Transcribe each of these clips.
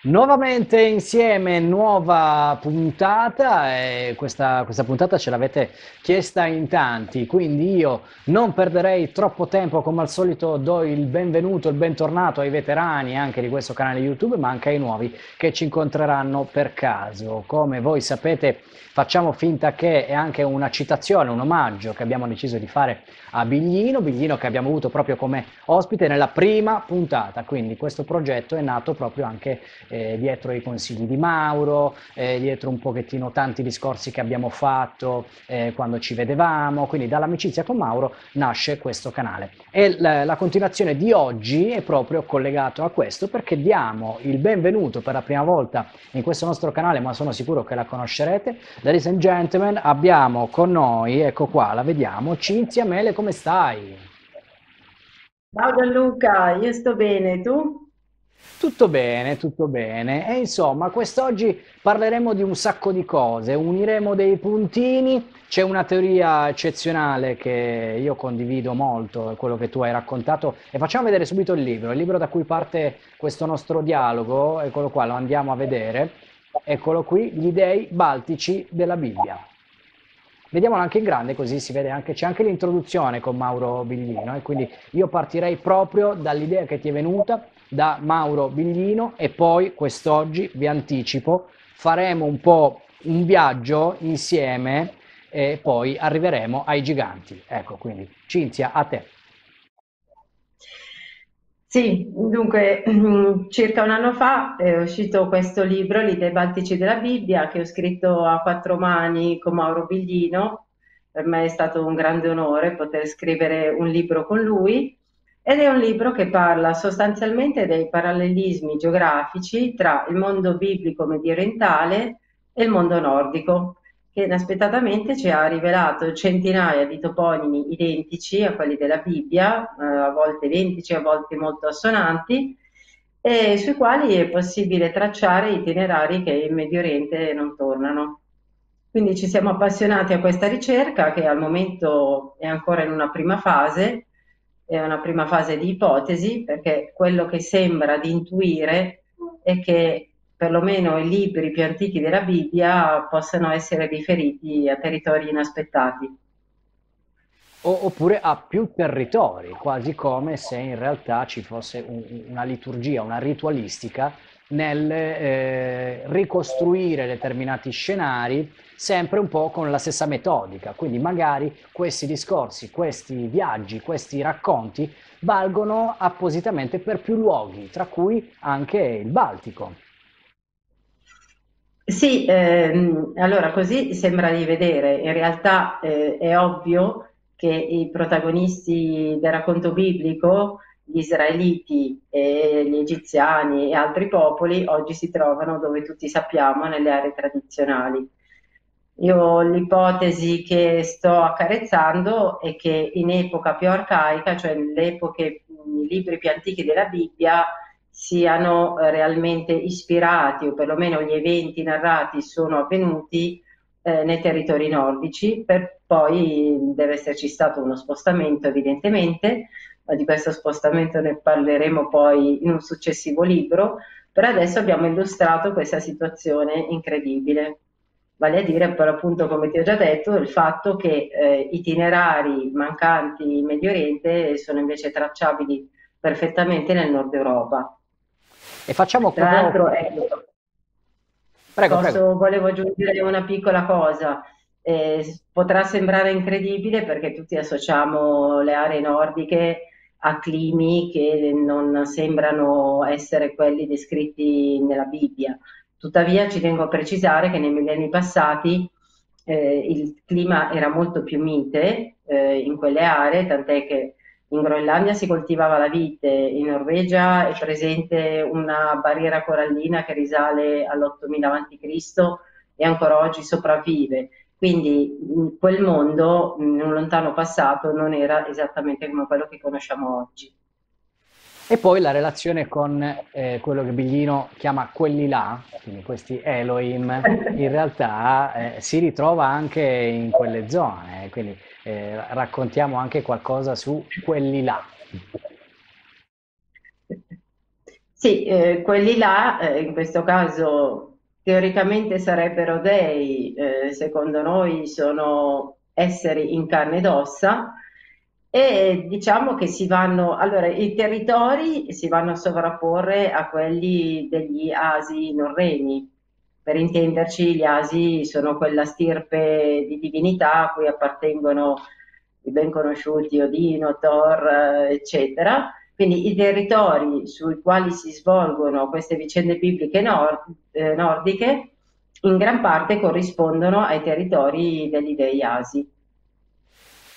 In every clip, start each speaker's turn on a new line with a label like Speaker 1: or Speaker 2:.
Speaker 1: Nuovamente insieme, nuova puntata e questa puntata ce l'avete chiesta in tanti, quindi io non perderei troppo tempo, come al solito do il benvenuto, il bentornato ai veterani anche di questo canale YouTube, ma anche ai nuovi che ci incontreranno per caso. Come voi sapete, facciamo finta che è anche una citazione, un omaggio che abbiamo deciso di fare a Biglino, Biglino che abbiamo avuto proprio come ospite nella prima puntata, quindi questo progetto è nato proprio anche dietro i consigli di Mauro, dietro un pochettino tanti discorsi che abbiamo fatto quando ci vedevamo, quindi dall'amicizia con Mauro nasce questo canale. E la continuazione di oggi è proprio collegato a questo perché diamo il benvenuto per la prima volta in questo nostro canale, ma sono sicuro che la conoscerete. Ladies and gentlemen, abbiamo con noi, ecco qua, la vediamo, Cinzia Mele, come stai?
Speaker 2: Ciao Gianluca, io sto bene, tu?
Speaker 1: Tutto bene. E insomma, quest'oggi parleremo di un sacco di cose, uniremo dei puntini. C'è una teoria eccezionale che io condivido molto, è quello che tu hai raccontato, e facciamo vedere subito il libro da cui parte questo nostro dialogo, eccolo qua, lo andiamo a vedere. Eccolo qui, gli dei baltici della Bibbia. Vediamolo anche in grande, così si vede anche, c'è anche l'introduzione con Mauro Biglino, e quindi io partirei proprio dall'idea che ti è venuta da Mauro Biglino e poi quest'oggi, vi anticipo, faremo un po' un viaggio insieme e poi arriveremo ai giganti. Ecco, quindi Cinzia, a te.
Speaker 2: Sì, dunque, circa un anno fa è uscito questo libro, L'I dei Baltici della Bibbia, che ho scritto a quattro mani con Mauro Biglino. Per me è stato un grande onore poter scrivere un libro con lui ed è un libro che parla sostanzialmente dei parallelismi geografici tra il mondo biblico mediorientale e il mondo nordico, che inaspettatamente ci ha rivelato centinaia di toponimi identici a quelli della Bibbia, a volte identici, a volte molto assonanti, e sui quali è possibile tracciare itinerari che in Medio Oriente non tornano. Quindi ci siamo appassionati a questa ricerca che al momento è ancora in una prima fase, è una prima fase di ipotesi, perché quello che sembra di intuire è che perlomeno i libri più antichi della Bibbia possano essere riferiti a territori inaspettati.
Speaker 1: Oppure a più territori, quasi come se in realtà ci fosse una liturgia, una ritualistica nel ricostruire determinati scenari, sempre un po' con la stessa metodica. Quindi magari questi discorsi, questi viaggi, questi racconti valgono appositamente per più luoghi, tra cui anche il Baltico.
Speaker 2: Sì, allora così sembra di vedere. In realtà è ovvio che i protagonisti del racconto biblico, gli israeliti e gli egiziani e altri popoli, oggi si trovano dove tutti sappiamo, nelle aree tradizionali. Io l'ipotesi che sto accarezzando è che in epoca più arcaica, cioè nelle epoche, i libri più antichi della Bibbia, siano realmente ispirati, o perlomeno gli eventi narrati sono avvenuti nei territori nordici, per poi deve esserci stato uno spostamento evidentemente, ma di questo spostamento ne parleremo poi in un successivo libro. Per adesso abbiamo illustrato questa situazione incredibile, vale a dire per appunto, come ti ho già detto, il fatto che itinerari mancanti in Medio Oriente sono invece tracciabili perfettamente nel nord Europa.
Speaker 1: E facciamo
Speaker 2: Tra
Speaker 1: proprio...
Speaker 2: l'altro, ecco,
Speaker 1: Prego, prego.
Speaker 2: volevo aggiungere una piccola cosa. Potrà sembrare incredibile perché tutti associamo le aree nordiche a climi che non sembrano essere quelli descritti nella Bibbia. Tuttavia ci tengo a precisare che nei millenni passati il clima era molto più mite in quelle aree, tant'è che in Groenlandia si coltivava la vite, in Norvegia è presente una barriera corallina che risale all'8000 a.C. e ancora oggi sopravvive. Quindi quel mondo in un lontano passato non era esattamente come quello che conosciamo oggi.
Speaker 1: E poi la relazione con quello che Biglino chiama quelli là, quindi questi Elohim, in realtà si ritrova anche in quelle zone, quindi raccontiamo anche qualcosa su quelli là.
Speaker 2: Sì, quelli là, in questo caso teoricamente sarebbero dei, secondo noi sono esseri in carne ed ossa e diciamo che si vanno, allora i territori si vanno a sovrapporre a quelli degli asi norreni. Per intenderci, gli asi sono quella stirpe di divinità a cui appartengono i ben conosciuti Odino, Thor, eccetera. Quindi i territori sui quali si svolgono queste vicende bibliche nordiche in gran parte corrispondono ai territori degli dei Asi.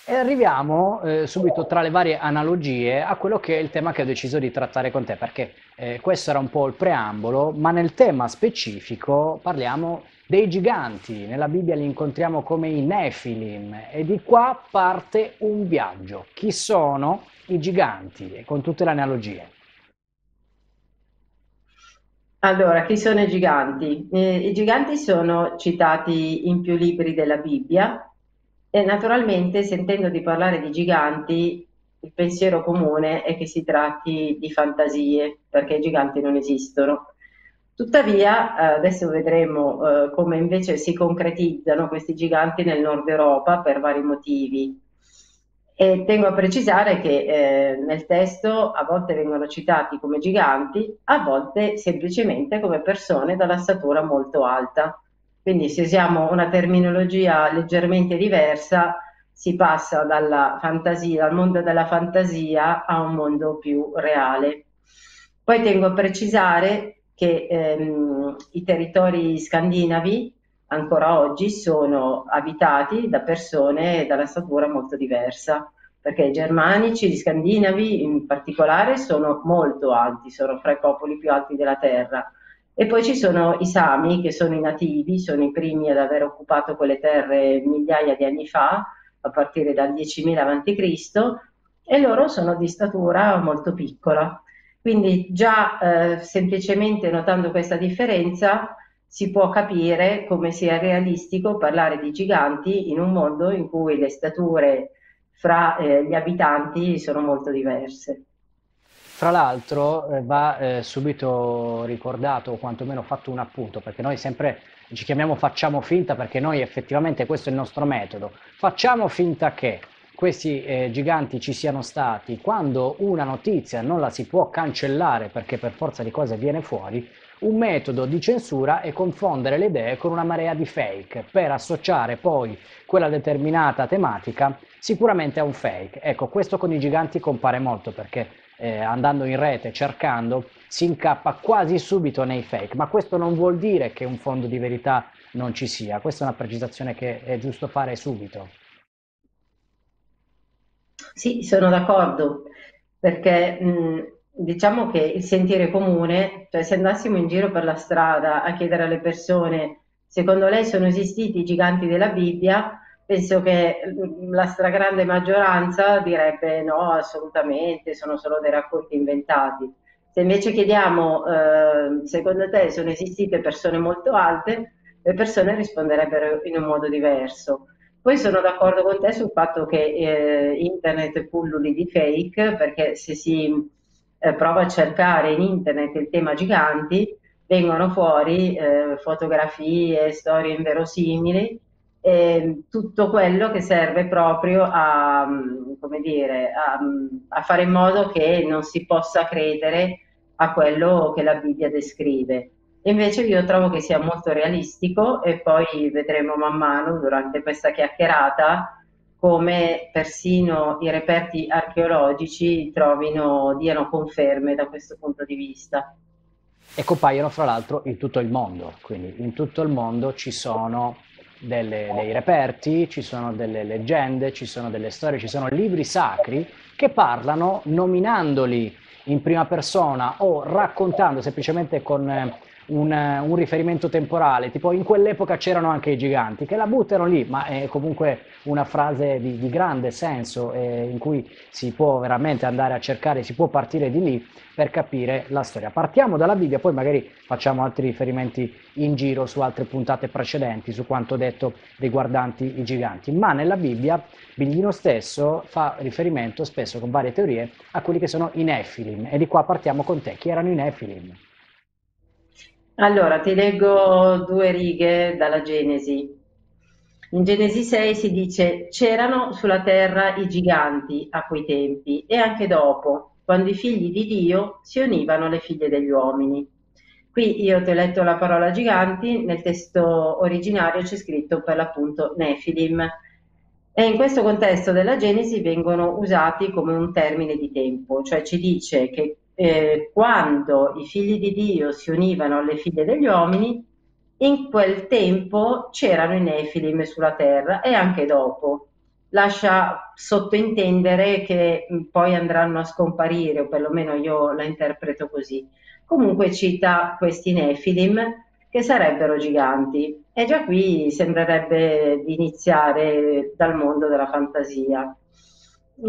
Speaker 1: E arriviamo subito tra le varie analogie a quello che è il tema che ho deciso di trattare con te, perché questo era un po' il preambolo, ma nel tema specifico parliamo dei giganti. Nella Bibbia li incontriamo come i Nefilim e di qua parte un viaggio. Chi sono i giganti? E con tutte le analogie.
Speaker 2: Allora, chi sono i giganti? I giganti sono citati in più libri della Bibbia e naturalmente sentendo di parlare di giganti, il pensiero comune è che si tratti di fantasie, perché i giganti non esistono. Tuttavia, adesso vedremo come invece si concretizzano questi giganti nel nord Europa per vari motivi. E tengo a precisare che nel testo a volte vengono citati come giganti, a volte semplicemente come persone dalla statura molto alta. Quindi se usiamo una terminologia leggermente diversa, si passa dalla fantasia, dal mondo della fantasia a un mondo più reale. Poi tengo a precisare che i territori scandinavi ancora oggi sono abitati da persone dalla statura molto diversa, perché i germanici, gli scandinavi in particolare, sono molto alti, sono fra i popoli più alti della terra. E poi ci sono i Sami, che sono i nativi, sono i primi ad aver occupato quelle terre migliaia di anni fa, a partire dal 10.000 a.C., e loro sono di statura molto piccola. Quindi già semplicemente notando questa differenza si può capire come sia realistico parlare di giganti in un mondo in cui le stature fra gli abitanti sono molto diverse.
Speaker 1: Fra l'altro va subito ricordato o quantomeno fatto un appunto, perché noi sempre ci chiamiamo facciamo finta perché noi effettivamente questo è il nostro metodo. Facciamo finta che questi giganti ci siano stati quando una notizia non la si può cancellare perché per forza di cose viene fuori. Un metodo di censura è confondere le idee con una marea di fake per associare poi quella determinata tematica sicuramente a un fake. Ecco, questo con i giganti compare molto perché andando in rete, cercando, si incappa quasi subito nei fake, ma questo non vuol dire che un fondo di verità non ci sia, questa è una precisazione che è giusto fare subito.
Speaker 2: Sì, sono d'accordo, perché diciamo che il sentire comune, cioè se andassimo in giro per la strada a chiedere alle persone, secondo lei sono esistiti i giganti della Bibbia, penso che la stragrande maggioranza direbbe no, assolutamente, sono solo dei racconti inventati. Se invece chiediamo, secondo te sono esistite persone molto alte, le persone risponderebbero in un modo diverso. Poi sono d'accordo con te sul fatto che internet pulluli di fake, perché se si prova a cercare in internet il tema giganti, vengono fuori fotografie, storie inverosimili, tutto quello che serve proprio a, come dire, a fare in modo che non si possa credere a quello che la Bibbia descrive. Invece io trovo che sia molto realistico e poi vedremo man mano durante questa chiacchierata come persino i reperti archeologici diano conferme da questo punto di vista.
Speaker 1: E compaiono fra l'altro in tutto il mondo, quindi in tutto il mondo ci sono dei reperti, ci sono delle leggende, ci sono delle storie, ci sono libri sacri che parlano nominandoli in prima persona o raccontando semplicemente con un riferimento temporale, tipo in quell'epoca c'erano anche i giganti, che la buttano lì, ma è comunque una frase di grande senso in cui si può veramente andare a cercare, si può partire di lì per capire la storia. Partiamo dalla Bibbia, poi magari facciamo altri riferimenti in giro su altre puntate precedenti, su quanto detto riguardanti i giganti, ma nella Bibbia Biglino stesso fa riferimento spesso con varie teorie a quelli che sono i Nefilim, e di qua partiamo con te. Chi erano i Nefilim?
Speaker 2: Allora, ti leggo due righe dalla Genesi. In Genesi 6 si dice: C'erano sulla terra i giganti a quei tempi e anche dopo, quando i figli di Dio si univano alle figlie degli uomini. Qui io ti ho letto la parola giganti, nel testo originario c'è scritto per l'appunto Nefilim, e in questo contesto della Genesi vengono usati come un termine di tempo, cioè ci dice che quando i figli di Dio si univano alle figlie degli uomini, in quel tempo c'erano i Nefilim sulla terra e anche dopo. Lascia sottintendere che poi andranno a scomparire, o perlomeno io la interpreto così. Comunque cita questi Nefilim che sarebbero giganti. E già qui sembrerebbe di iniziare dal mondo della fantasia.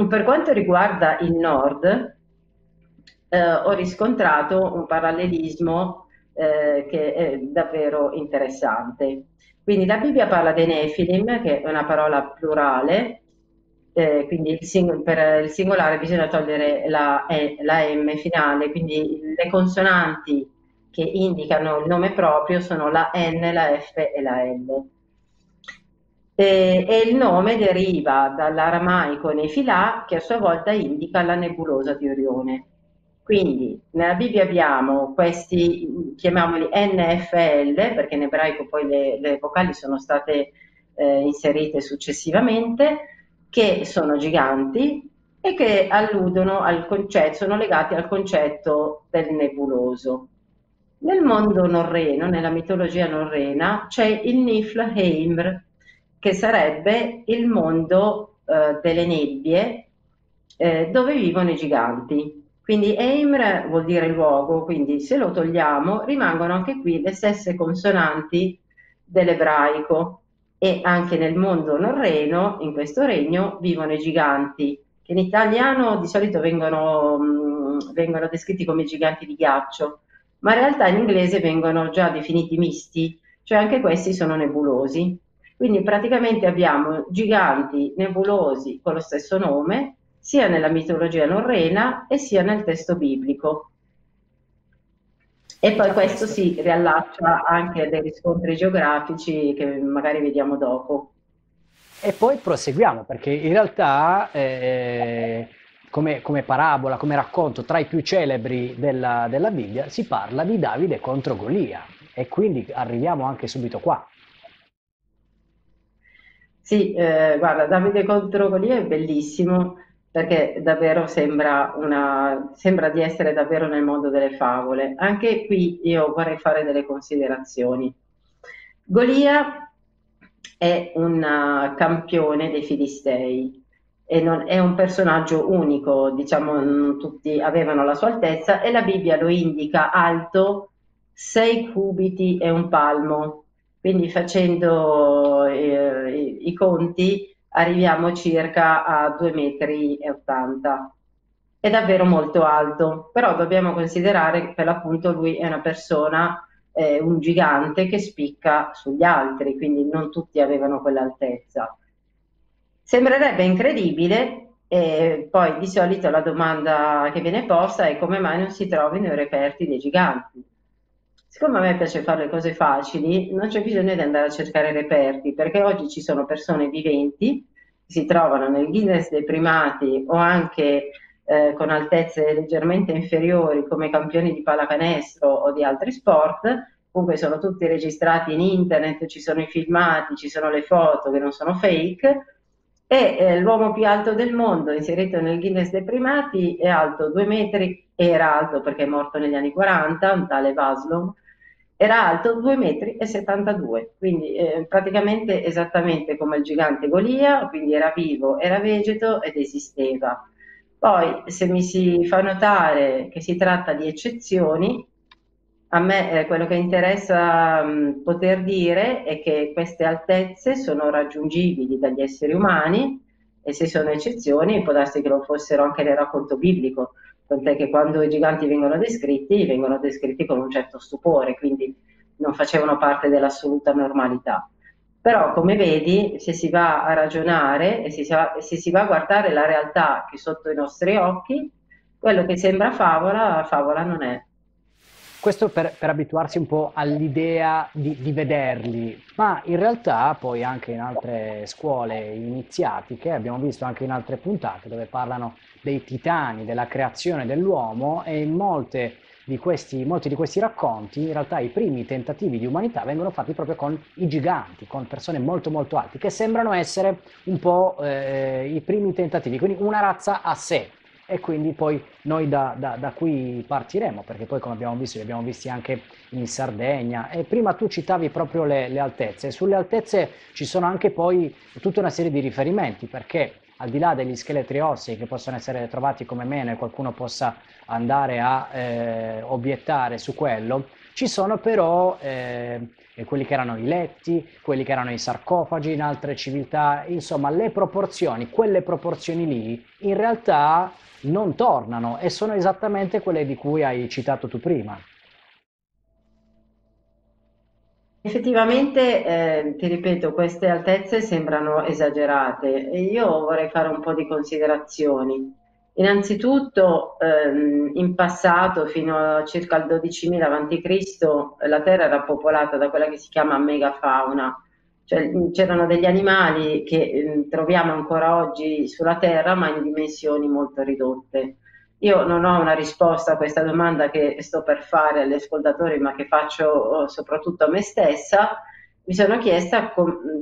Speaker 2: Per quanto riguarda il nord, ho riscontrato un parallelismo che è davvero interessante. Quindi la Bibbia parla dei Nefilim, che è una parola plurale, quindi per il singolare bisogna togliere la M finale, quindi le consonanti che indicano il nome proprio sono la N, la F e la L. E il nome deriva dall'aramaico Nefilà, che a sua volta indica la nebulosa di Orione. Quindi nella Bibbia abbiamo questi, chiamiamoli NFL, perché in ebraico poi le vocali sono state inserite successivamente, che sono giganti e che alludono al concetto, sono legati al concetto del nebuloso. Nel mondo norreno, nella mitologia norrena, c'è il Niflheimr, che sarebbe il mondo delle nebbie dove vivono i giganti. Quindi Eimr vuol dire luogo, quindi se lo togliamo rimangono anche qui le stesse consonanti dell'ebraico, e anche nel mondo norreno, in questo regno, vivono i giganti, che in italiano di solito vengono descritti come giganti di ghiaccio, ma in realtà in inglese vengono già definiti misti, cioè anche questi sono nebulosi. Quindi praticamente abbiamo giganti nebulosi con lo stesso nome, sia nella mitologia norrena e sia nel testo biblico. E poi
Speaker 1: Già
Speaker 2: questo
Speaker 1: questo.
Speaker 2: si riallaccia anche a dei riscontri geografici che magari vediamo dopo.
Speaker 1: E poi proseguiamo, perché in realtà, come parabola, come racconto tra i più celebri della Bibbia, si parla di Davide contro Golia. E quindi arriviamo anche subito qua.
Speaker 2: Sì, guarda, Davide contro Golia è bellissimo perché davvero sembra di essere davvero nel mondo delle favole. Anche qui io vorrei fare delle considerazioni. Golia è un campione dei Filistei e è un personaggio unico, diciamo, non tutti avevano la sua altezza e la Bibbia lo indica alto 6 cubiti e un palmo, quindi facendo i conti arriviamo circa a 2,80 m. È davvero molto alto, però dobbiamo considerare che per l'appunto lui è una persona, un gigante che spicca sugli altri, quindi non tutti avevano quell'altezza. Sembrerebbe incredibile, e poi di solito la domanda che viene posta è come mai non si trovino i reperti dei giganti. Siccome a me piace fare le cose facili, non c'è bisogno di andare a cercare reperti, perché oggi ci sono persone viventi che si trovano nel Guinness dei primati o anche con altezze leggermente inferiori come campioni di pallacanestro o di altri sport, comunque sono tutti registrati in internet, ci sono i filmati, ci sono le foto che non sono fake, e l'uomo più alto del mondo inserito nel Guinness dei primati è alto 2 metri, era alto perché è morto negli anni 40, un tale Vaslov, era alto 2,72 m, quindi praticamente esattamente come il gigante Golia, quindi era vivo, era vegeto ed esisteva. Poi, se mi si fa notare che si tratta di eccezioni, A me quello che interessa poter dire è che queste altezze sono raggiungibili dagli esseri umani e se sono eccezioni può darsi che lo fossero anche nel racconto biblico, tant'è che quando i giganti vengono descritti con un certo stupore, quindi non facevano parte dell'assoluta normalità. Però, come vedi, se si va a ragionare e se si va a guardare la realtà che è sotto i nostri occhi, quello che sembra favola, favola non è.
Speaker 1: Questo per abituarsi un po' all'idea di vederli, ma in realtà poi anche in altre scuole iniziatiche, abbiamo visto anche in altre puntate dove parlano dei titani, della creazione dell'uomo e in molti di questi racconti, in realtà i primi tentativi di umanità vengono fatti proprio con i giganti, con persone molto molto alte, che sembrano essere un po' i primi tentativi, quindi una razza a sé. E quindi poi noi da qui partiremo, perché poi come abbiamo visto, li abbiamo visti anche in Sardegna. E prima tu citavi proprio le altezze. Sulle altezze ci sono anche poi tutta una serie di riferimenti, perché al di là degli scheletri ossei che possono essere trovati come meno e qualcuno possa andare a obiettare su quello, ci sono però quelli che erano i letti, quelli che erano i sarcofagi in altre civiltà, insomma le proporzioni, quelle proporzioni lì in realtà non tornano e sono esattamente quelle di cui hai citato tu prima.
Speaker 2: Effettivamente, ti ripeto, queste altezze sembrano esagerate e io vorrei fare un po' di considerazioni. Innanzitutto, in passato, fino a circa al 12.000 avanti Cristo, la Terra era popolata da quella che si chiama megafauna, cioè c'erano degli animali che troviamo ancora oggi sulla Terra, ma in dimensioni molto ridotte. Io non ho una risposta a questa domanda che sto per fare agli ascoltatori, ma che faccio soprattutto a me stessa. Mi sono chiesta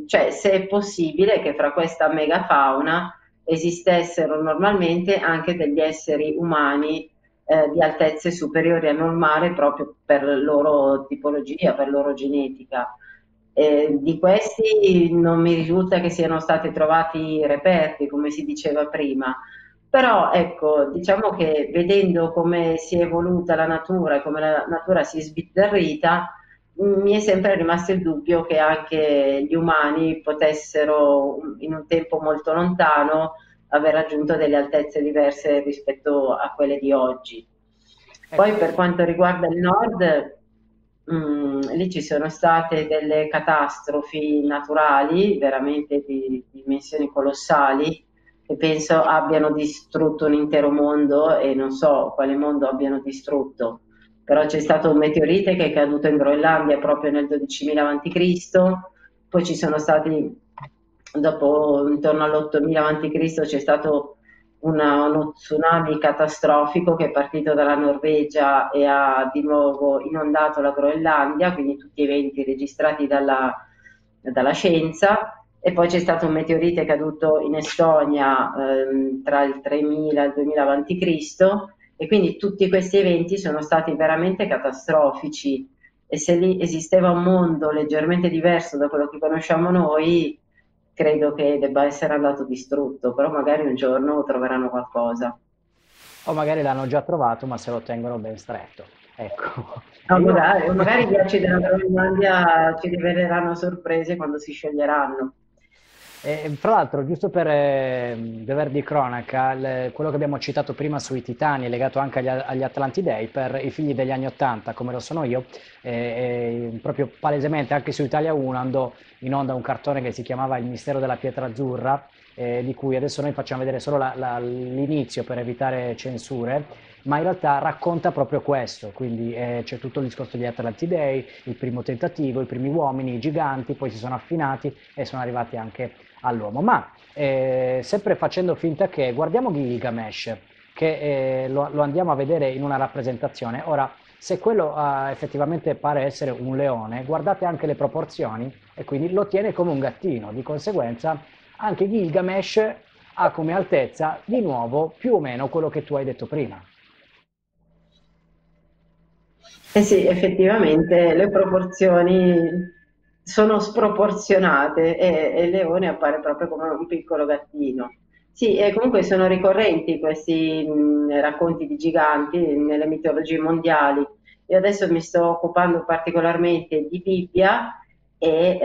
Speaker 2: cioè, se è possibile che fra questa megafauna esistessero normalmente anche degli esseri umani di altezze superiori al normale proprio per loro tipologia, per loro genetica. Di questi non mi risulta che siano stati trovati reperti, come si diceva prima. Però ecco, diciamo che vedendo come si è evoluta la natura e come la natura si è sbizzarrita, mi è sempre rimasto il dubbio che anche gli umani potessero in un tempo molto lontano aver raggiunto delle altezze diverse rispetto a quelle di oggi. Poi
Speaker 1: Ecco,
Speaker 2: per quanto riguarda il nord, lì ci sono state delle catastrofi naturali, veramente di dimensioni colossali, che penso abbiano distrutto un intero mondo e non so quale mondo abbiano distrutto, però c'è stato un meteorite che è caduto in Groenlandia proprio nel 12.000 avanti Cristo, poi ci sono stati, dopo intorno all'8.000 avanti Cristo c'è stato uno tsunami catastrofico che è partito dalla Norvegia e ha di nuovo inondato la Groenlandia, quindi tutti eventi registrati dalla scienza. E poi c'è stato un meteorite caduto in Estonia tra il 3000 e il 2000 avanti Cristo, e quindi tutti questi eventi sono stati veramente catastrofici. E se lì esisteva un mondo leggermente diverso da quello che conosciamo noi, credo che debba essere andato distrutto, però magari un giorno troveranno qualcosa.
Speaker 1: o magari l'hanno già trovato, ma se lo tengono ben stretto. Ecco,
Speaker 2: O
Speaker 1: e io
Speaker 2: magari i ghiacci della Groenlandia ci riveleranno sorprese quando si scioglieranno.
Speaker 1: Fra l'altro, giusto per dover di cronaca, quello che abbiamo citato prima sui Titani, legato anche agli Atlantidei, per i figli degli anni Ottanta, come lo sono io, proprio palesemente anche su Italia 1 andò in onda un cartone che si chiamava Il mistero della pietra azzurra, di cui adesso noi facciamo vedere solo l'inizio per evitare censure, ma in realtà racconta proprio questo, quindi c'è tutto il discorso degli Atlantidei, il primo tentativo, i primi uomini, i giganti, poi si sono affinati e sono arrivati anche all'uomo. Ma sempre facendo finta che guardiamo Gilgamesh, che lo andiamo a vedere in una rappresentazione. Ora, se quello effettivamente pare essere un leone, guardate anche le proporzioni e quindi lo tiene come un gattino. Di conseguenza, anche Gilgamesh ha come altezza di nuovo più o meno quello che tu hai detto prima.
Speaker 2: Eh sì, effettivamente le proporzioni sono sproporzionate e il leone appare proprio come un piccolo gattino. Sì, e comunque sono ricorrenti questi racconti di giganti nelle mitologie mondiali. Io adesso mi sto occupando particolarmente di Bibbia e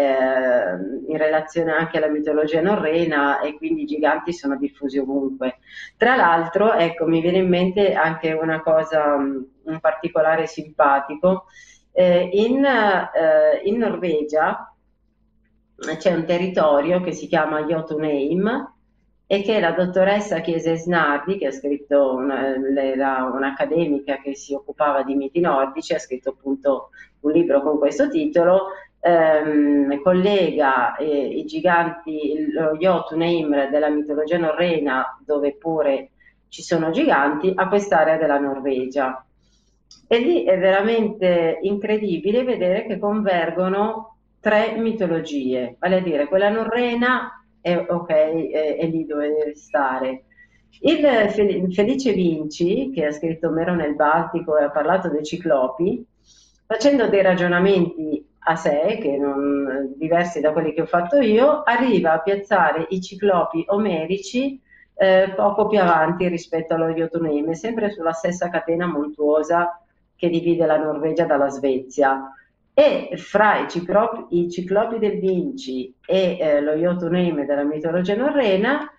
Speaker 2: in relazione anche alla mitologia norrena, e quindi i giganti sono diffusi ovunque. Tra l'altro, ecco, mi viene in mente anche una cosa, un particolare simpatico. In Norvegia c'è un territorio che si chiama Jotunheim e che la dottoressa Chiese Snardi, che ha scritto lei era un'accademica che si occupava di miti nordici, ha scritto appunto un libro con questo titolo, collega i giganti, lo Jotunheim della mitologia norrena, dove pure ci sono giganti, a quest'area della Norvegia. E lì è veramente incredibile vedere che convergono tre mitologie, vale a dire quella norrena è ok, è lì dove deve stare. Felice Vinci, che ha scritto Omero nel Baltico e ha parlato dei ciclopi, facendo dei ragionamenti a sé, diversi da quelli che ho fatto io, arriva a piazzare i ciclopi omerici poco più avanti rispetto allo Jotunheim, sempre sulla stessa catena montuosa che divide la Norvegia dalla Svezia. E fra i ciclopi del Vinci e lo Jotunheim della mitologia norrena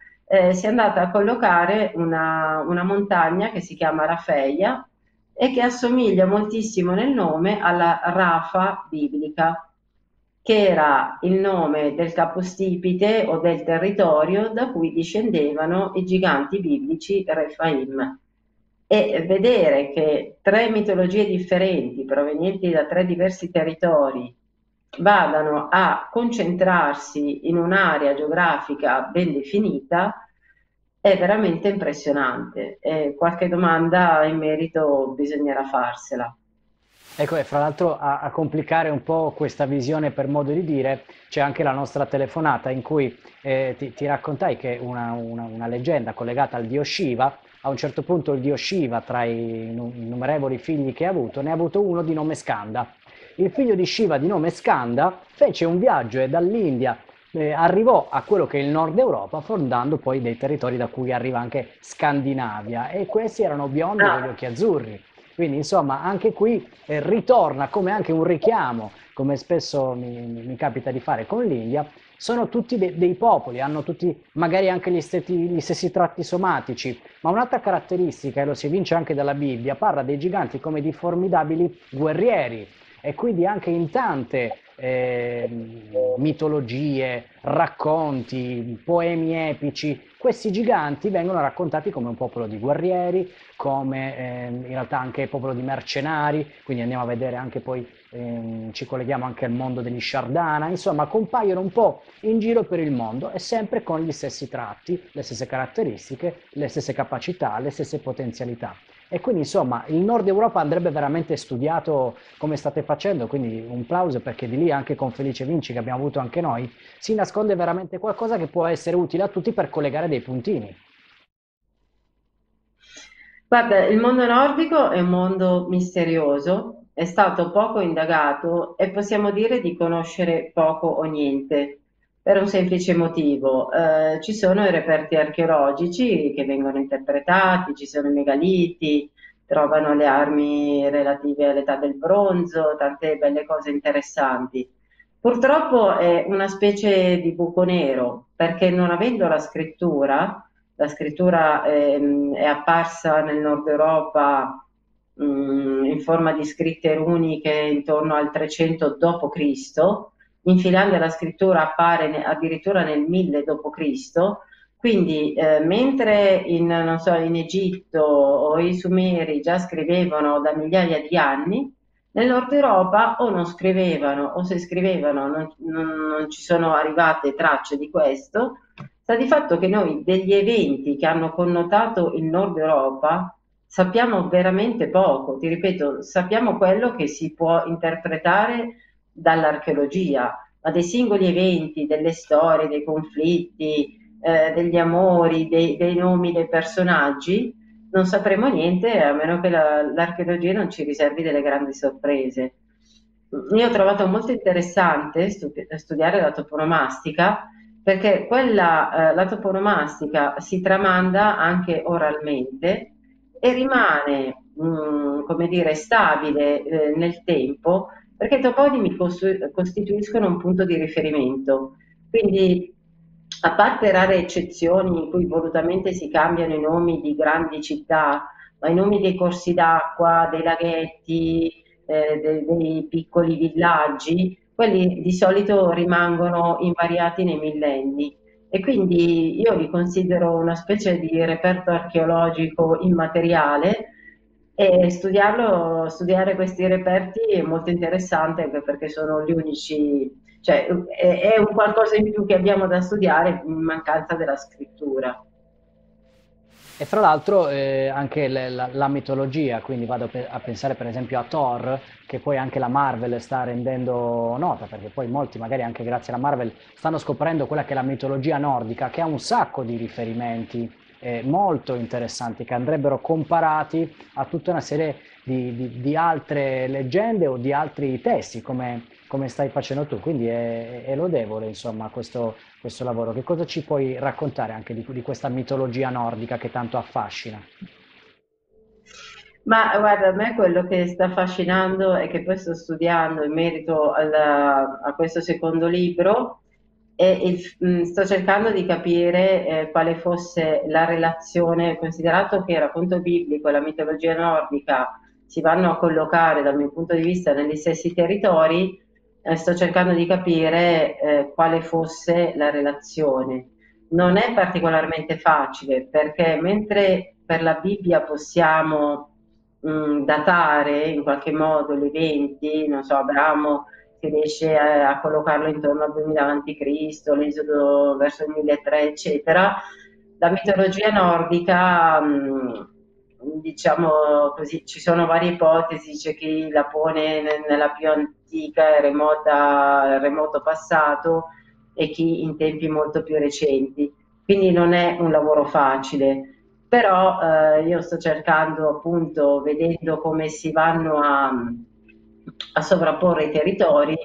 Speaker 2: si è andata a collocare una montagna che si chiama Rafeia e che assomiglia moltissimo nel nome alla Rafa biblica, che era il nome del capostipite o del territorio da cui discendevano i giganti biblici Refaim. E vedere che tre mitologie differenti, provenienti da tre diversi territori, vadano a concentrarsi in un'area geografica ben definita è veramente impressionante. E qualche domanda in merito bisognerà farsela.
Speaker 1: Ecco, e fra l'altro a complicare un po' questa visione, per modo di dire, c'è anche la nostra telefonata in cui ti raccontai che una leggenda collegata al dio Shiva, a un certo punto il dio Shiva, tra i innumerevoli figli che ne ha avuto uno di nome Skanda. Il figlio di Shiva di nome Skanda fece un viaggio e dall'India arrivò a quello che è il nord Europa, fondando poi dei territori da cui arriva anche Scandinavia, e questi erano biondi con gli
Speaker 2: Ah,
Speaker 1: occhi azzurri. Quindi insomma anche qui ritorna come anche un richiamo, come spesso mi capita di fare con l'India, sono tutti dei popoli, hanno tutti magari anche gli stessi tratti somatici, ma un'altra caratteristica, e lo si evince anche dalla Bibbia, parla dei giganti come di formidabili guerrieri, e quindi anche in tante mitologie, racconti, poemi epici, questi giganti vengono raccontati come un popolo di guerrieri, come in realtà anche popolo di mercenari, quindi andiamo a vedere anche poi, ci colleghiamo anche al mondo degli Shardana, insomma compaiono un po' in giro per il mondo e sempre con gli stessi tratti, le stesse caratteristiche, le stesse capacità, le stesse potenzialità. E quindi insomma il nord Europa andrebbe veramente studiato come state facendo, quindi un plauso, perché di lì anche con Felice Vinci che abbiamo avuto anche noi si nasconde veramente qualcosa che può essere utile a tutti per collegare dei puntini.
Speaker 2: guarda, il mondo nordico è un mondo misterioso, è stato poco indagato e possiamo dire di conoscere poco o niente, per un semplice motivo. Ci sono i reperti archeologici che vengono interpretati, ci sono i megaliti, trovano le armi relative all'età del bronzo, tante belle cose interessanti. Purtroppo è una specie di buco nero, perché non avendo la scrittura è apparsa nel Nord Europa in forma di scritte runiche intorno al 300 d.C., in Finlandia la scrittura appare addirittura nel 1000 d.C., quindi mentre non so, in Egitto o i Sumeri già scrivevano da migliaia di anni, nel Nord Europa o non scrivevano o se scrivevano non ci sono arrivate tracce di questo. Sta di fatto che noi degli eventi che hanno connotato il Nord Europa sappiamo veramente poco. Ti ripeto, sappiamo quello che si può interpretare dall'archeologia, ma dei singoli eventi, delle storie, dei conflitti, degli amori, dei nomi dei personaggi, non sapremo niente a meno che l'archeologia non ci riservi delle grandi sorprese. Io ho trovato molto interessante studiare la toponomastica perché la toponomastica si tramanda anche oralmente e rimane come dire, stabile nel tempo, perché i toponimi costituiscono un punto di riferimento. Quindi, a parte rare eccezioni in cui volutamente si cambiano i nomi di grandi città, ma i nomi dei corsi d'acqua, dei laghetti, dei piccoli villaggi, quelli di solito rimangono invariati nei millenni. E quindi io li considero una specie di reperto archeologico immateriale e studiare questi reperti è molto interessante anche perché sono gli unici, cioè è un qualcosa in più che abbiamo da studiare in mancanza della scrittura.
Speaker 1: E fra l'altro anche la mitologia, quindi a pensare per esempio a Thor, che poi anche la Marvel sta rendendo nota, perché poi molti magari anche grazie alla Marvel stanno scoprendo quella che è la mitologia nordica, che ha un sacco di riferimenti molto interessanti, che andrebbero comparati a tutta una serie di altre leggende o di altri testi, come stai facendo tu. Quindi è lodevole, insomma, questo lavoro. Che cosa ci puoi raccontare anche di questa mitologia nordica che tanto affascina?
Speaker 2: Ma guarda, a me quello che sta affascinando e che poi sto studiando in merito a questo secondo libro sto cercando di capire quale fosse la relazione, considerato che il racconto biblico e la mitologia nordica si vanno a collocare dal mio punto di vista negli stessi territori, sto cercando di capire quale fosse la relazione. Non è particolarmente facile perché mentre per la Bibbia possiamo datare in qualche modo gli eventi, non so, Abramo si riesce a collocarlo intorno al 2000 a.C., l'Esodo verso il 1300, eccetera. La mitologia nordica, diciamo così, ci sono varie ipotesi, c'è chi la pone nella più antica e remoto passato e chi in tempi molto più recenti. Quindi non è un lavoro facile, però io sto cercando appunto, vedendo come si vanno a sovrapporre i territori,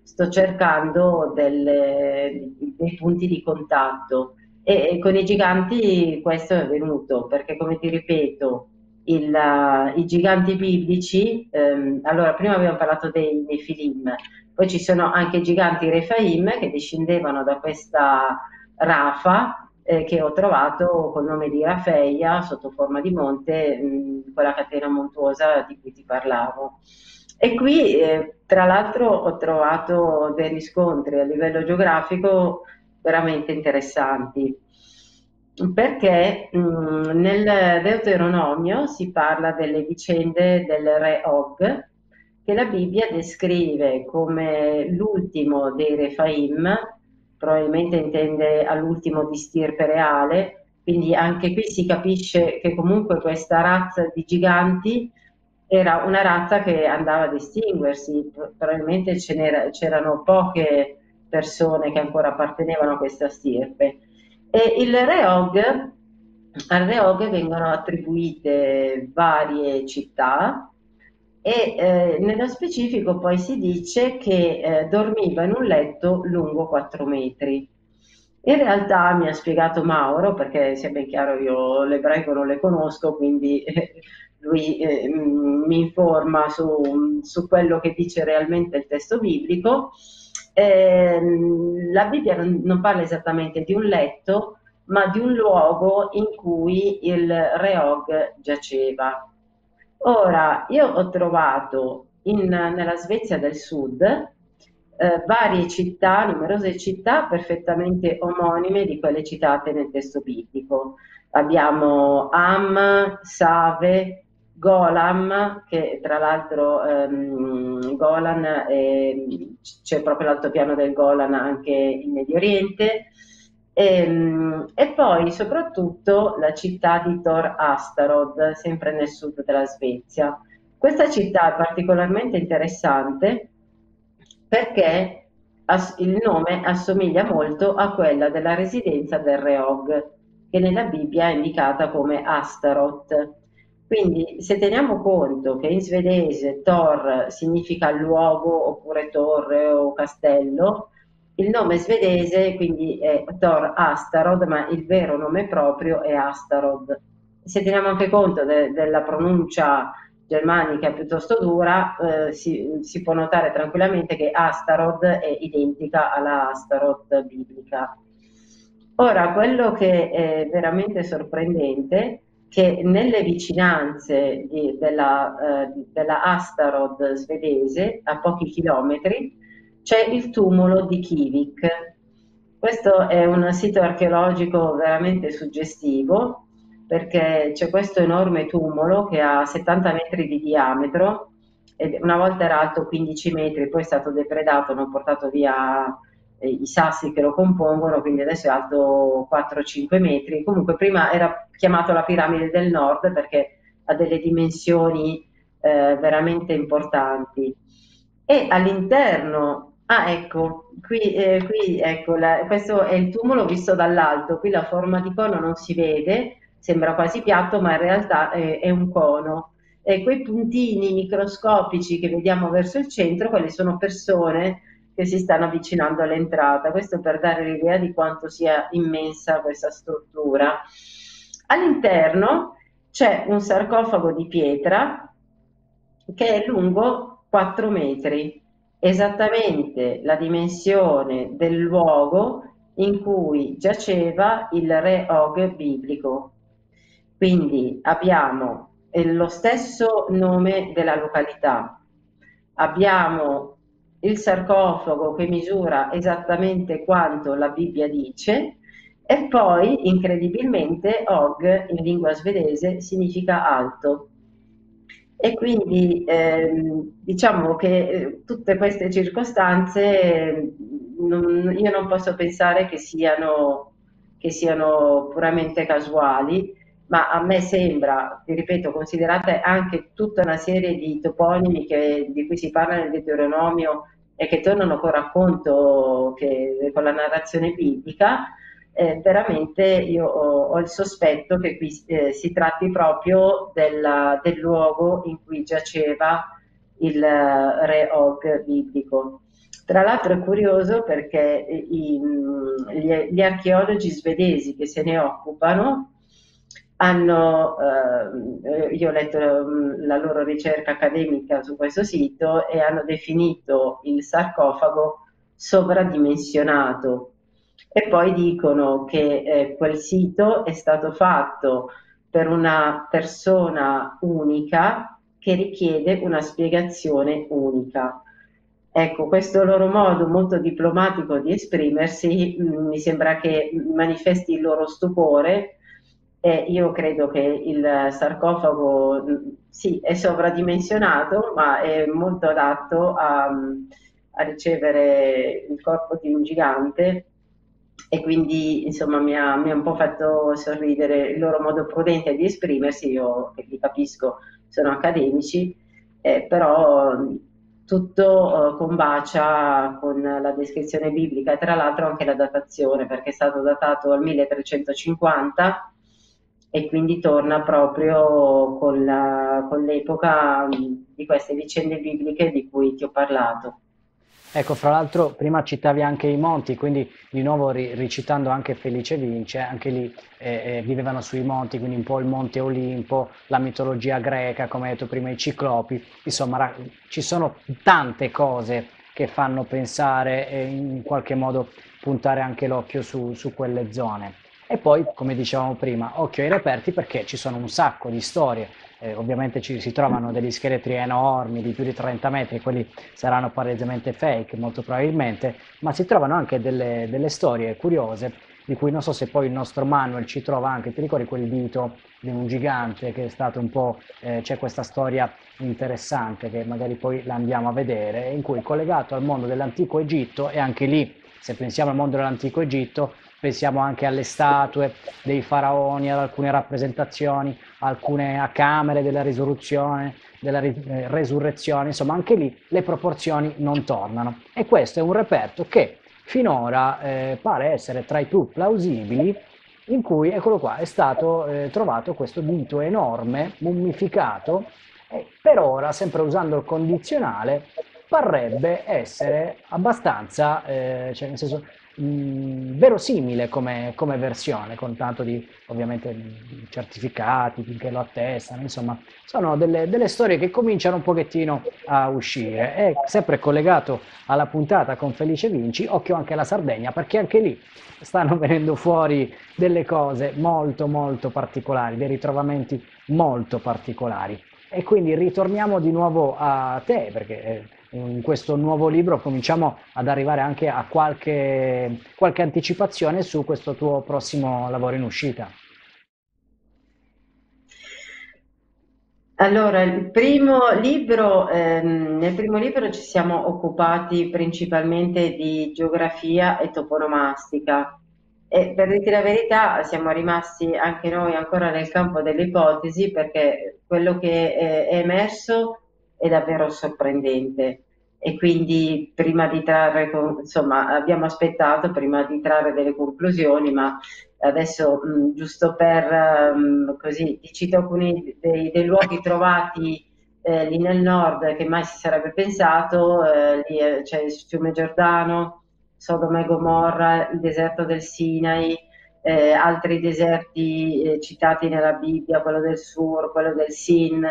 Speaker 2: sto cercando dei punti di contatto e con i giganti questo è avvenuto, perché come ti ripeto, i giganti biblici, allora prima abbiamo parlato dei Nefilim, poi ci sono anche i giganti Refaim che discendevano da questa Rafa che ho trovato col nome di Rafeia sotto forma di monte, quella catena montuosa di cui ti parlavo. E qui, tra l'altro, ho trovato dei riscontri a livello geografico veramente interessanti, perché nel Deuteronomio si parla delle vicende del re Og, che la Bibbia descrive come l'ultimo dei Refaim, probabilmente intende all'ultimo di stirpe reale, quindi anche qui si capisce che comunque questa razza di giganti era una razza che andava a distinguersi, probabilmente c'erano poche persone che ancora appartenevano a questa stirpe. E al re Og vengono attribuite varie città e nello specifico poi si dice che dormiva in un letto lungo 4 metri. In realtà mi ha spiegato Mauro, perché sia ben chiaro io l'ebraico non le conosco, quindi lui mi informa su quello che dice realmente il testo biblico. La Bibbia non parla esattamente di un letto, ma di un luogo in cui il re Og giaceva. Ora, io ho trovato nella Svezia del Sud varie città, numerose città perfettamente omonime di quelle citate nel testo biblico. Abbiamo Am, Save, Golam, che tra l'altro Golan c'è proprio l'altopiano del Golan anche in Medio Oriente. E poi soprattutto la città di Tor Astarod, sempre nel sud della Svezia. Questa città è particolarmente interessante perché il nome assomiglia molto a quella della residenza del re Og, che nella Bibbia è indicata come Astaroth. Quindi se teniamo conto che in svedese Tor significa luogo oppure torre o castello, il nome svedese quindi è Tor Astarod, ma il vero nome proprio è Astarod. Se teniamo anche conto della pronuncia germanica piuttosto dura, si può notare tranquillamente che Astaroth è identica alla Astaroth biblica. Ora, quello che è veramente sorprendente è che nelle vicinanze della Astaroth svedese, a pochi chilometri, c'è il tumulo di Kivik. Questo è un sito archeologico veramente suggestivo perché c'è questo enorme tumulo che ha 70 metri di diametro e una volta era alto 15 metri, poi è stato depredato, hanno portato via i sassi che lo compongono, quindi adesso è alto 4-5 metri. Comunque prima era chiamato la piramide del nord perché ha delle dimensioni veramente importanti. E all'interno, ah ecco, qui ecco, questo è il tumulo visto dall'alto, qui la forma di cono non si vede, sembra quasi piatto, ma in realtà è un cono. E quei puntini microscopici che vediamo verso il centro, quelle sono persone che si stanno avvicinando all'entrata. Questo per dare l'idea di quanto sia immensa questa struttura. All'interno c'è un sarcofago di pietra che è lungo 4 metri, esattamente la dimensione del luogo in cui giaceva il re Og biblico. Quindi abbiamo lo stesso nome della località, abbiamo il sarcofago che misura esattamente quanto la Bibbia dice e poi, incredibilmente, Og in lingua svedese significa alto. E quindi diciamo che tutte queste circostanze io non posso pensare che siano puramente casuali, ma a me sembra, ti ripeto, considerate anche tutta una serie di toponimi di cui si parla nel Deuteronomio e che tornano con racconto, con la narrazione biblica, veramente io ho il sospetto che qui si tratti proprio del luogo in cui giaceva il re Og biblico. Tra l'altro è curioso perché gli archeologi svedesi che se ne occupano io ho letto la loro ricerca accademica su questo sito e hanno definito il sarcofago sovradimensionato e poi dicono che quel sito è stato fatto per una persona unica che richiede una spiegazione unica. Ecco, questo loro modo molto diplomatico di esprimersi mi sembra che manifesti il loro stupore e io credo che il sarcofago sì, è sovradimensionato, ma è molto adatto a ricevere il corpo di un gigante e quindi insomma mi ha un po' fatto sorridere il loro modo prudente di esprimersi, io che li capisco, sono accademici, però tutto combacia con la descrizione biblica e tra l'altro anche la datazione perché è stato datato al 1350 e quindi torna proprio con l'epoca di queste vicende bibliche di cui ti ho parlato.
Speaker 1: Ecco, fra l'altro prima citavi anche i monti, quindi di nuovo ricitando anche Felice Vince, anche lì vivevano sui monti, quindi un po' il monte Olimpo, la mitologia greca, come hai detto prima, i ciclopi, insomma ci sono tante cose che fanno pensare e in qualche modo puntare anche l'occhio su quelle zone. E poi, come dicevamo prima, occhio ai reperti perché ci sono un sacco di storie. Ovviamente ci si trovano degli scheletri enormi di più di 30 metri, quelli saranno palesemente fake, molto probabilmente, ma si trovano anche delle storie curiose, di cui non so se poi il nostro Manuel ci trova anche, ti ricordi quel dito di un gigante che è stato un po', c'è questa storia interessante che magari poi la andiamo a vedere, in cui è collegato al mondo dell'antico Egitto e anche lì, se pensiamo al mondo dell'antico Egitto, pensiamo anche alle statue dei faraoni, ad alcune rappresentazioni, alcune camere della risurrezione, resurrezione, insomma anche lì le proporzioni non tornano. E questo è un reperto che finora pare essere tra i più plausibili, in cui, eccolo qua, è stato trovato questo dito enorme, mummificato, e per ora, sempre usando il condizionale, parrebbe essere abbastanza, cioè nel senso, verosimile come versione, con tanto di ovviamente di certificati che lo attestano, insomma, sono delle storie che cominciano un pochettino a uscire. E sempre collegato alla puntata con Felice Vinci, occhio anche alla Sardegna, perché anche lì stanno venendo fuori delle cose molto molto particolari, dei ritrovamenti molto particolari. E quindi ritorniamo di nuovo a te, perché in questo nuovo libro cominciamo ad arrivare anche a qualche anticipazione su questo tuo prossimo lavoro in uscita.
Speaker 2: Allora, nel primo libro ci siamo occupati principalmente di geografia e toponomastica e per dirti la verità siamo rimasti anche noi ancora nel campo delle ipotesi perché quello che è emerso è davvero sorprendente e quindi prima di trarre, insomma, abbiamo aspettato prima di trarre delle conclusioni, ma adesso, giusto per, così, ti cito alcuni dei luoghi trovati lì nel nord che mai si sarebbe pensato, lì c'è il fiume Giordano, Sodoma e Gomorra, il deserto del Sinai, altri deserti citati nella Bibbia, quello del Sur, quello del Sin,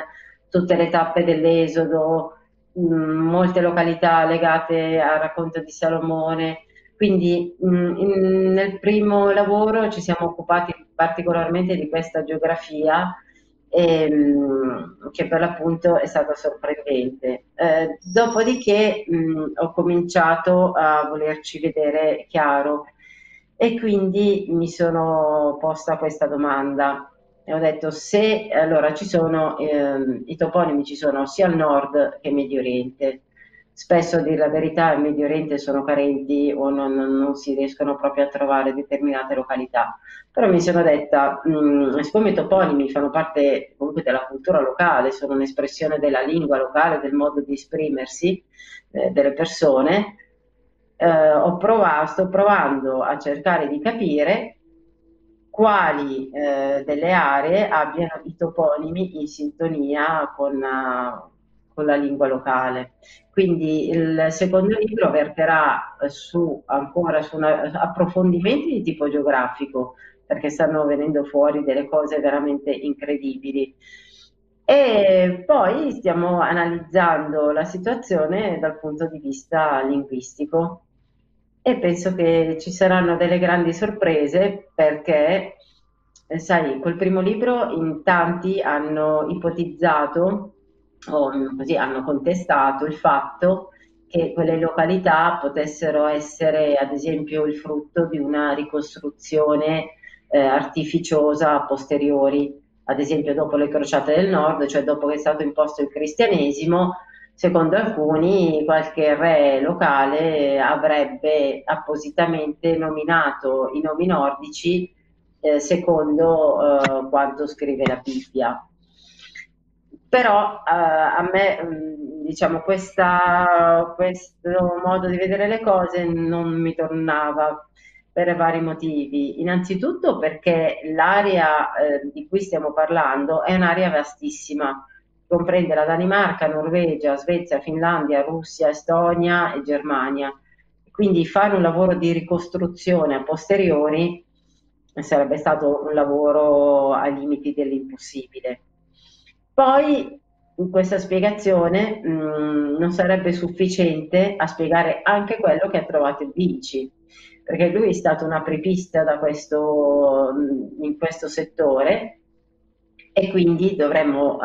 Speaker 2: tutte le tappe dell'Esodo, molte località legate al racconto di Salomone. Quindi nel primo lavoro ci siamo occupati particolarmente di questa geografia che per l'appunto è stata sorprendente. Dopodiché ho cominciato a volerci vedere chiaro e quindi mi sono posta questa domanda. E ho detto se allora ci sono i toponimi ci sono sia al nord che in Medio Oriente. Spesso, a dire la verità, in Medio Oriente sono carenti o non si riescono proprio a trovare determinate località. Però mi sono detta, siccome i toponimi fanno parte comunque della cultura locale, sono un'espressione della lingua locale, del modo di esprimersi delle persone, sto provando a cercare di capire quali delle aree abbiano i toponimi in sintonia con la lingua locale. Quindi il secondo libro verterà ancora su approfondimenti di tipo geografico, perché stanno venendo fuori delle cose veramente incredibili. E poi stiamo analizzando la situazione dal punto di vista linguistico e penso che ci saranno delle grandi sorprese perché, sai, col primo libro in tanti hanno ipotizzato o così hanno contestato il fatto che quelle località potessero essere, ad esempio, il frutto di una ricostruzione artificiosa a posteriori, ad esempio dopo le crociate del nord, cioè dopo che è stato imposto il cristianesimo, secondo alcuni qualche re locale avrebbe appositamente nominato i nomi nordici secondo quanto scrive la Bibbia. Però a me, diciamo, questo modo di vedere le cose non mi tornava per vari motivi. Innanzitutto perché l'area di cui stiamo parlando è un'area vastissima, comprende la Danimarca, Norvegia, Svezia, Finlandia, Russia, Estonia e Germania. Quindi fare un lavoro di ricostruzione a posteriori sarebbe stato un lavoro ai limiti dell'impossibile. Poi in questa spiegazione non sarebbe sufficiente a spiegare anche quello che ha trovato il Vinci, perché lui è stato un apripista in questo settore e quindi dovremmo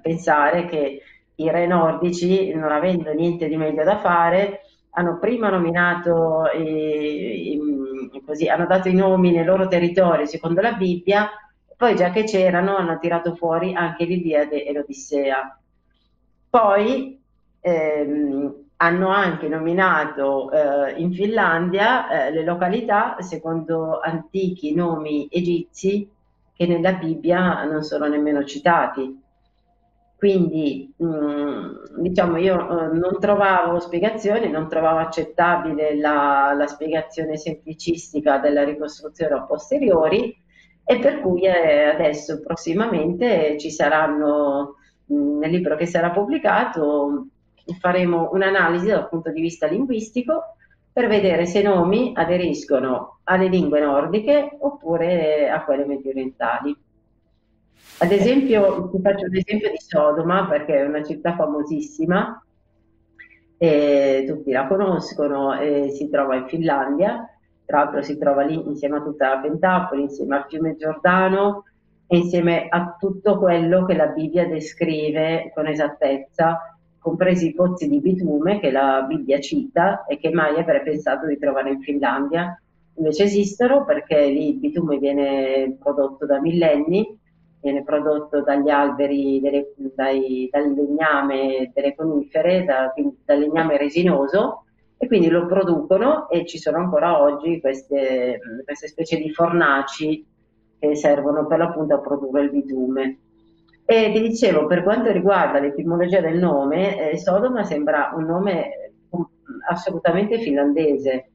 Speaker 2: pensare che i re nordici, non avendo niente di meglio da fare, hanno prima nominato, così, hanno dato i nomi nei loro territori secondo la Bibbia, poi già che c'erano hanno tirato fuori anche l'Iliade e l'Odissea. Poi hanno anche nominato in Finlandia le località secondo antichi nomi egizi che nella Bibbia non sono nemmeno citati. Quindi, diciamo, io non trovavo spiegazioni, non trovavo accettabile la spiegazione semplicistica della ricostruzione a posteriori e per cui adesso prossimamente ci saranno, nel libro che sarà pubblicato, faremo un'analisi dal punto di vista linguistico per vedere se i nomi aderiscono alle lingue nordiche oppure a quelle mediorientali. Ad esempio, ti faccio l'esempio di Sodoma perché è una città famosissima, e tutti la conoscono, e si trova in Finlandia, tra l'altro si trova lì insieme a tutta la Pentapoli, insieme al fiume Giordano e insieme a tutto quello che la Bibbia descrive con esattezza, compresi i pozzi di bitume che la Bibbia cita e che mai avrei pensato di trovare in Finlandia. Invece esistono perché lì il bitume viene prodotto da millenni, viene prodotto dagli alberi, dal legname delle conifere, quindi dal legname resinoso, e quindi lo producono e ci sono ancora oggi queste specie di fornaci che servono per l'appunto a produrre il bitume. E ti dicevo, per quanto riguarda l'etimologia del nome, Sodoma sembra un nome assolutamente finlandese,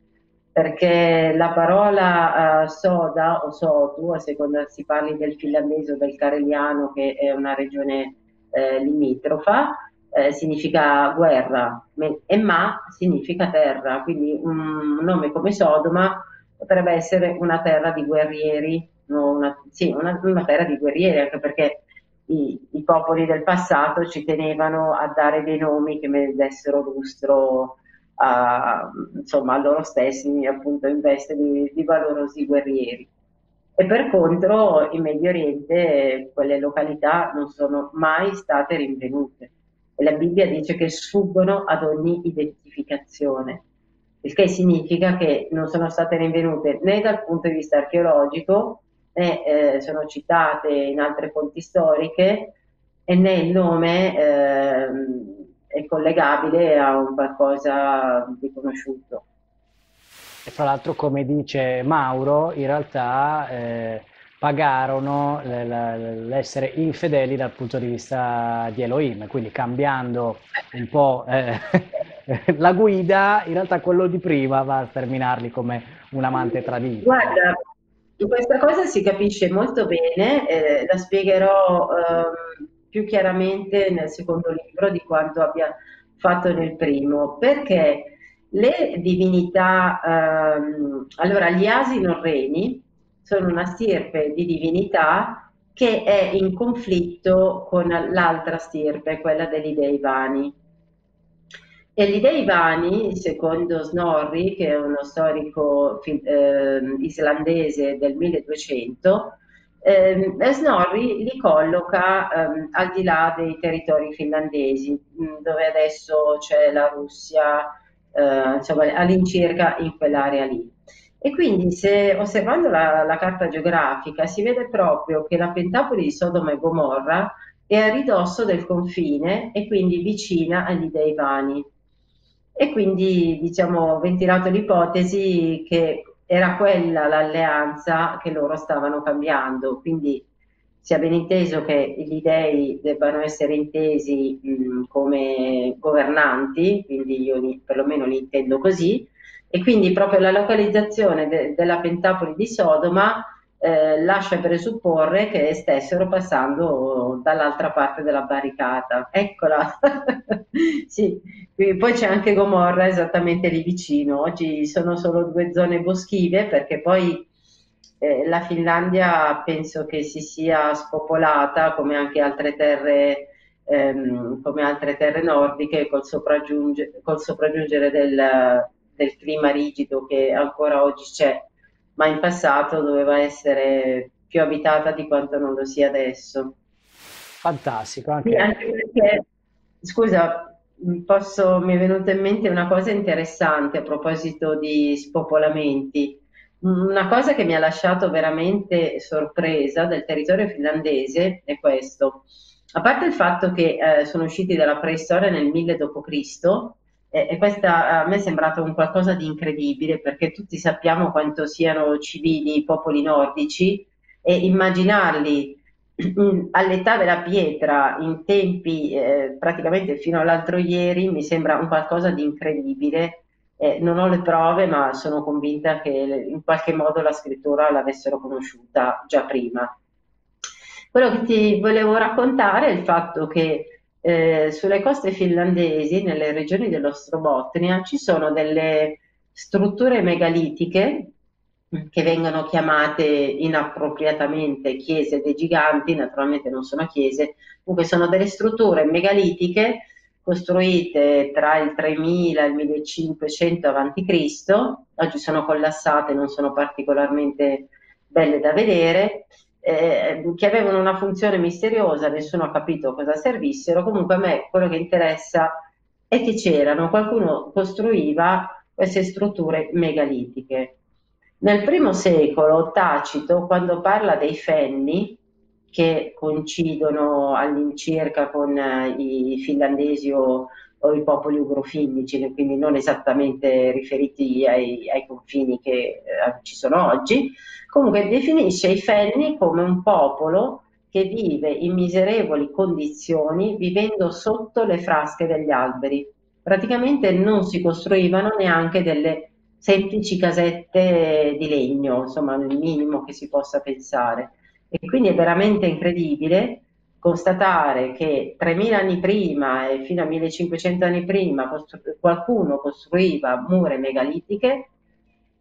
Speaker 2: perché la parola soda o sotu, a seconda si parli del finlandese o del careliano, che è una regione limitrofa, significa guerra, e ma significa terra, quindi un nome come Sodoma potrebbe essere una terra di guerrieri, no, sì, una terra di guerrieri, anche perché i popoli del passato ci tenevano a dare dei nomi che dessero lustro insomma, a loro stessi, appunto, in veste di valorosi guerrieri. E per contro in Medio Oriente quelle località non sono mai state rinvenute e la Bibbia dice che sfuggono ad ogni identificazione, il che significa che non sono state rinvenute né dal punto di vista archeologico né sono citate in altre fonti storiche e né il nome è collegabile a un qualcosa di conosciuto.
Speaker 1: E fra l'altro, come dice Mauro, in realtà pagarono l'essere infedeli dal punto di vista di Elohim, quindi cambiando un po' la guida, in realtà quello di prima va a terminarli come un amante tradito.
Speaker 2: Guarda, questa cosa si capisce molto bene, la spiegherò più chiaramente nel secondo libro di quanto abbia fatto nel primo, perché le divinità, allora gli asi norreni sono una stirpe di divinità che è in conflitto con l'altra stirpe, quella degli dei vani. E gli dei Vani, secondo Snorri, che è uno storico islandese del 1200, Snorri li colloca al di là dei territori finlandesi, dove adesso c'è la Russia, insomma all'incirca in quell'area lì. E quindi se osservando la carta geografica si vede proprio che la pentapoli di Sodoma e Gomorra è a ridosso del confine e quindi vicina agli dei Vani. E quindi diciamo ho ventilato l'ipotesi che era quella l'alleanza che loro stavano cambiando, quindi sia ben inteso che gli dei debbano essere intesi come governanti, quindi io perlomeno li intendo così, e quindi proprio la localizzazione della pentapoli di Sodoma lascia presupporre che stessero passando dall'altra parte della barricata. Eccola, sì. Poi c'è anche Gomorra esattamente lì vicino. Oggi sono solo due zone boschive perché poi la Finlandia penso che si sia spopolata come altre terre nordiche col sopraggiungere del clima rigido che ancora oggi c'è, ma in passato doveva essere più abitata di quanto non lo sia adesso.
Speaker 1: Fantastico,
Speaker 2: Sì,
Speaker 1: anche
Speaker 2: anche perché, scusa, mi è venuta in mente una cosa interessante a proposito di spopolamenti. Una cosa che mi ha lasciato veramente sorpresa del territorio finlandese è questo. A parte il fatto che sono usciti dalla preistoria nel 1000 d.C., e questa a me è sembrato un qualcosa di incredibile perché tutti sappiamo quanto siano civili i popoli nordici e immaginarli all'età della pietra, in tempi praticamente fino all'altro ieri, mi sembra un qualcosa di incredibile. Non ho le prove, ma sono convinta che in qualche modo la scrittura l'avessero conosciuta già prima. Quello che ti volevo raccontare è il fatto che sulle coste finlandesi, nelle regioni dell'Ostrobotnia, ci sono delle strutture megalitiche che vengono chiamate inappropriatamente chiese dei giganti, naturalmente non sono chiese, comunque sono delle strutture megalitiche costruite tra il 3000 e il 1500 a.C., oggi sono collassate, non sono particolarmente belle da vedere, che avevano una funzione misteriosa, nessuno ha capito cosa servissero. Comunque a me quello che interessa è che c'erano, qualcuno costruiva queste strutture megalitiche. Nel primo secolo Tacito, quando parla dei Fenni, che coincidono all'incirca con i finlandesi o i popoli ugrofinnici, quindi non esattamente riferiti ai confini che ci sono oggi, comunque definisce i Fenni come un popolo che vive in miserevoli condizioni vivendo sotto le frasche degli alberi. Praticamente non si costruivano neanche delle semplici casette di legno, insomma, il minimo che si possa pensare. E quindi è veramente incredibile constatare che 3000 anni prima e fino a 1500 anni prima qualcuno costruiva mura megalitiche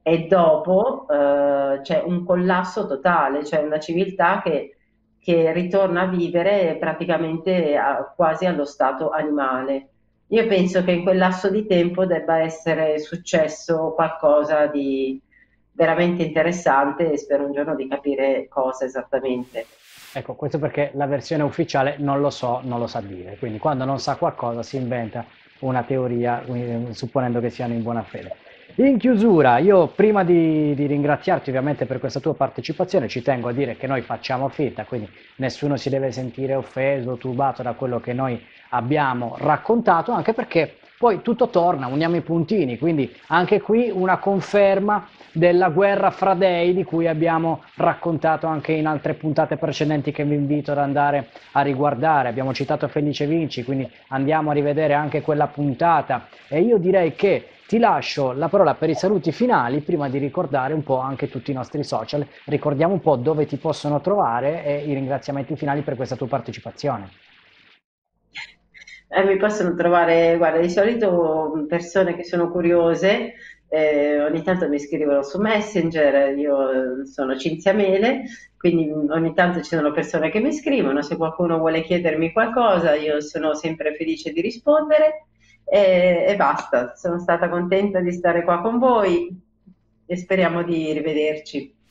Speaker 2: e dopo c'è un collasso totale, cioè una civiltà che ritorna a vivere praticamente quasi allo stato animale. Io penso che in quel lasso di tempo debba essere successo qualcosa di veramente interessante e spero un giorno di capire cosa esattamente.
Speaker 1: Ecco, questo perché la versione ufficiale non lo so, non lo sa dire, quindi quando non sa qualcosa si inventa una teoria, supponendo che siano in buona fede. In chiusura, io prima di ringraziarti ovviamente per questa tua partecipazione, ci tengo a dire che noi facciamo finta, quindi nessuno si deve sentire offeso o turbato da quello che noi abbiamo raccontato, anche perché poi tutto torna, uniamo i puntini, quindi anche qui una conferma della guerra fra dei di cui abbiamo raccontato anche in altre puntate precedenti che vi invito ad andare a riguardare. Abbiamo citato Felice Vinci, quindi andiamo a rivedere anche quella puntata e io direi che ti lascio la parola per i saluti finali prima di ricordare un po' anche tutti i nostri social. Ricordiamo un po' dove ti possono trovare e i ringraziamenti finali per questa tua partecipazione.
Speaker 2: Mi possono trovare, guarda, di solito persone che sono curiose, ogni tanto mi scrivono su Messenger, io sono Cinzia Mele, quindi ogni tanto ci sono persone che mi scrivono, se qualcuno vuole chiedermi qualcosa io sono sempre felice di rispondere e basta, sono stata contenta di stare qua con voi e speriamo di rivederci.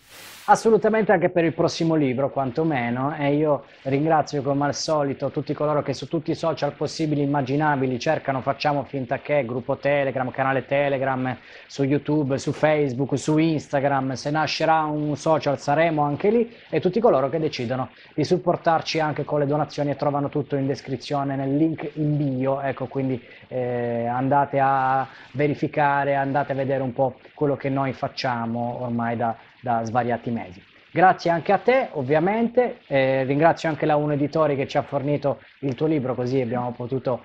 Speaker 1: Assolutamente anche per il prossimo libro, quantomeno, e io ringrazio come al solito tutti coloro che su tutti i social possibili e immaginabili cercano Facciamo Finta Che, gruppo Telegram, canale Telegram, su YouTube, su Facebook, su Instagram, se nascerà un social saremo anche lì, e tutti coloro che decidono di supportarci anche con le donazioni e trovano tutto in descrizione nel link in bio, ecco, quindi andate a verificare, andate a vedere un po' quello che noi facciamo ormai da svariati mesi. Grazie anche a te, ovviamente, ringrazio anche la Uno Editori che ci ha fornito il tuo libro, così abbiamo potuto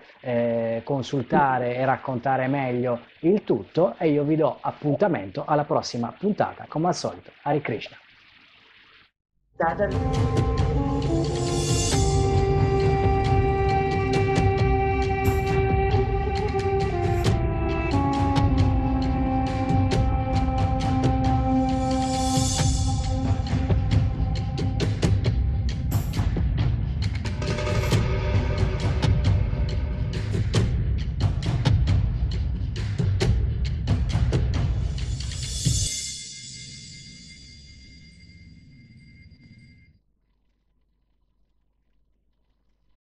Speaker 1: consultare e raccontare meglio il tutto e io vi do appuntamento alla prossima puntata, come al solito. Hare Krishna.
Speaker 2: Da- da-